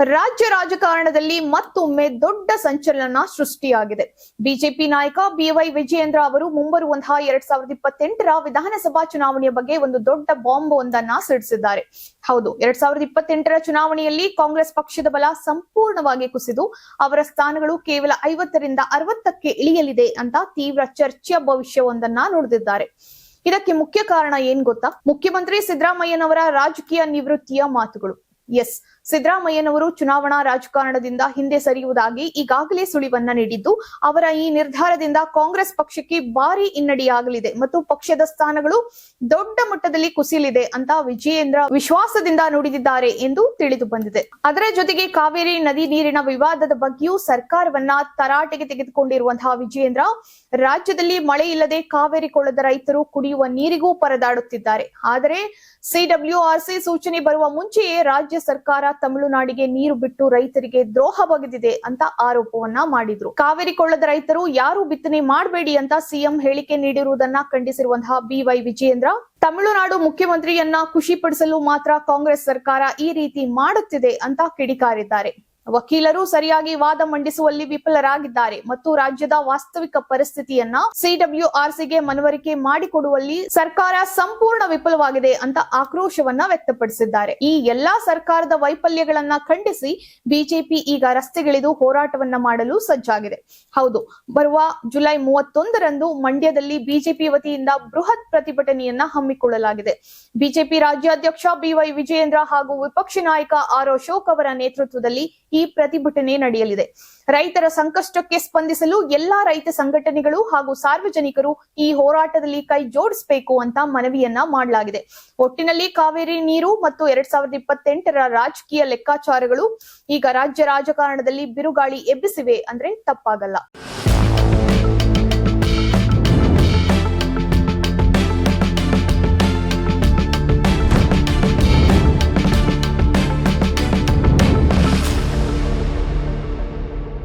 ರಾಜ್ಯ ರಾಜಕಾರಣದಲ್ಲಿ ಮತ್ತೊಮ್ಮೆ ದೊಡ್ಡ ಸಂಚಲನ ಸೃಷ್ಟಿಯಾಗಿದೆ. ಬಿಜೆಪಿ ನಾಯಕ ಬಿವೈ ವಿಜಯೇಂದ್ರ ಅವರು ಮುಂಬರುವಂತಹ 2028ರ ವಿಧಾನಸಭಾ ಚುನಾವಣೆಯ ಬಗ್ಗೆ ಒಂದು ದೊಡ್ಡ ಬಾಂಬ್ ಒಂದನ್ನ ಸಿಡಿಸಿದ್ದಾರೆ. ಹೌದು, 2028ರ ಚುನಾವಣೆಯಲ್ಲಿ ಕಾಂಗ್ರೆಸ್ ಪಕ್ಷದ ಬಲ ಸಂಪೂರ್ಣವಾಗಿ ಕುಸಿದು ಅವರ ಸ್ಥಾನಗಳು ಕೇವಲ 50ರಿಂದ 60ಕ್ಕೆ ಇಳಿಯಲಿದೆ ಅಂತ ತೀವ್ರ ಚರ್ಚೆಯ ಭವಿಷ್ಯವೊಂದನ್ನ ನುಡಿದಿದ್ದಾರೆ. ಇದಕ್ಕೆ ಮುಖ್ಯ ಕಾರಣ ಏನ್ ಗೊತ್ತಾ? ಮುಖ್ಯಮಂತ್ರಿ ಸಿದ್ದರಾಮಯ್ಯನವರ ರಾಜಕೀಯ ನಿವೃತ್ತಿಯ ಮಾತುಗಳು. ಎಸ್, ಸಿದ್ದರಾಮಯ್ಯನವರು ಚುನಾವಣಾ ರಾಜಕಾರಣದಿಂದ ಹಿಂದೆ ಸರಿಯುವುದಾಗಿ ಈಗಾಗಲೇ ಸುಳಿವನ್ನ ನೀಡಿದ್ದು, ಅವರ ಈ ನಿರ್ಧಾರದಿಂದ ಕಾಂಗ್ರೆಸ್ ಪಕ್ಷಕ್ಕೆ ಭಾರಿ ಹಿನ್ನಡೆಯಾಗಲಿದೆ ಮತ್ತು ಪಕ್ಷದ ಸ್ಥಾನಗಳು ದೊಡ್ಡ ಮಟ್ಟದಲ್ಲಿ ಕುಸಿಯಲಿದೆ ಅಂತ ವಿಜಯೇಂದ್ರ ವಿಶ್ವಾಸದಿಂದ ನುಡಿದಿದ್ದಾರೆ ಎಂದು ತಿಳಿದು ಬಂದಿದೆ. ಅದರ ಜೊತೆಗೆ ಕಾವೇರಿ ನದಿ ನೀರಿನ ವಿವಾದದ ಬಗ್ಗೆಯೂ ಸರ್ಕಾರವನ್ನ ತರಾಟೆಗೆ ತೆಗೆದುಕೊಂಡಿರುವಂತಹ ವಿಜಯೇಂದ್ರ ರಾಜ್ಯದಲ್ಲಿ ಮಳೆ ಇಲ್ಲದೆ ಕಾವೇರಿ ಕೊಳ್ಳದ ರೈತರು ಕುಡಿಯುವ ನೀರಿಗೂ ಪರದಾಡುತ್ತಿದ್ದಾರೆ. ಆದರೆ ಸಿಡಬ್ಲ್ಯೂಆರ್ಸಿ ಸೂಚನೆ ಬರುವ ಮುಂಚೆಯೇ ರಾಜ್ಯ ಸರ್ಕಾರ ತಮಿಳುನಾಡಿಗೆ ನೀರು ಬಿಟ್ಟು ರೈತರಿಗೆ ದ್ರೋಹ ಬಗೆದಿದೆ ಅಂತ ಆರೋಪವನ್ನ ಮಾಡಿದ್ರು. ಕಾವೇರಿ ಕೊಳ್ಳದ ರೈತರು ಯಾರು ಬಿತ್ತನೆ ಮಾಡಬೇಡಿ ಅಂತ ಸಿಎಂ ಹೇಳಿಕೆ ನೀಡಿರುವುದನ್ನ ಖಂಡಿಸಿರುವಂತಹ ಬಿವೈ ವಿಜಯೇಂದ್ರ, ತಮಿಳುನಾಡು ಮುಖ್ಯಮಂತ್ರಿಯನ್ನ ಖುಷಿಪಡಿಸಲು ಮಾತ್ರ ಕಾಂಗ್ರೆಸ್ ಸರ್ಕಾರ ಈ ರೀತಿ ಮಾಡುತ್ತಿದೆ ಅಂತ ಕಿಡಿಕಾರಿದ್ದಾರೆ. ವಕೀಲರು ಸರಿಯಾಗಿ ವಾದ ಮಂಡಿಸುವಲ್ಲಿ ವಿಫಲರಾಗಿದ್ದಾರೆ ಮತ್ತು ರಾಜ್ಯದ ವಾಸ್ತವಿಕ ಪರಿಸ್ಥಿತಿಯನ್ನ ಸಿಡಬ್ಲ್ಯೂಆರ್ಸಿಗೆ ಮನವರಿಕೆ ಮಾಡಿಕೊಡುವಲ್ಲಿ ಸರ್ಕಾರ ಸಂಪೂರ್ಣ ವಿಫಲವಾಗಿದೆ ಅಂತ ಆಕ್ರೋಶವನ್ನ ವ್ಯಕ್ತಪಡಿಸಿದ್ದಾರೆ. ಈ ಎಲ್ಲಾ ಸರ್ಕಾರದ ವೈಫಲ್ಯಗಳನ್ನ ಖಂಡಿಸಿ ಬಿಜೆಪಿ ಈಗ ರಸ್ತೆಗಿಳಿದು ಹೋರಾಟವನ್ನ ಮಾಡಲು ಸಜ್ಜಾಗಿದೆ. ಹೌದು, ಬರುವ ಜುಲೈ 31ರಂದು ಮಂಡ್ಯದಲ್ಲಿ ಬಿಜೆಪಿ ವತಿಯಿಂದ ಬೃಹತ್ ಪ್ರತಿಭಟನೆಯನ್ನ ಹಮ್ಮಿಕೊಳ್ಳಲಾಗಿದೆ. ಬಿಜೆಪಿ ರಾಜ್ಯಾಧ್ಯಕ್ಷ ಬಿವೈ ವಿಜಯೇಂದ್ರ ಹಾಗೂ ವಿಪಕ್ಷ ನಾಯಕ ಆರ್ ಅಶೋಕ್ ಅವರ ನೇತೃತ್ವದಲ್ಲಿ ಈ ಪ್ರತಿಭಟನೆ ನಡೆಯಲಿದೆ. ರೈತರ ಸಂಕಷ್ಟಕ್ಕೆ ಸ್ಪಂದಿಸಲು ಎಲ್ಲಾ ರೈತ ಸಂಘಟನೆಗಳು ಹಾಗೂ ಸಾರ್ವಜನಿಕರು ಈ ಹೋರಾಟದಲ್ಲಿ ಕೈ ಜೋಡಿಸಬೇಕು ಅಂತ ಮನವಿಯನ್ನ ಮಾಡಲಾಗಿದೆ. ಒಟ್ಟಿನಲ್ಲಿ ಕಾವೇರಿ ನೀರು ಮತ್ತು 2028ರ ರಾಜಕೀಯ ಲೆಕ್ಕಾಚಾರಗಳು ಈಗ ರಾಜ್ಯ ರಾಜಕಾರಣದಲ್ಲಿ ಬಿರುಗಾಳಿ ಎಬ್ಬಿಸಿವೆ ಅಂದ್ರೆ ತಪ್ಪಾಗಲ್ಲ.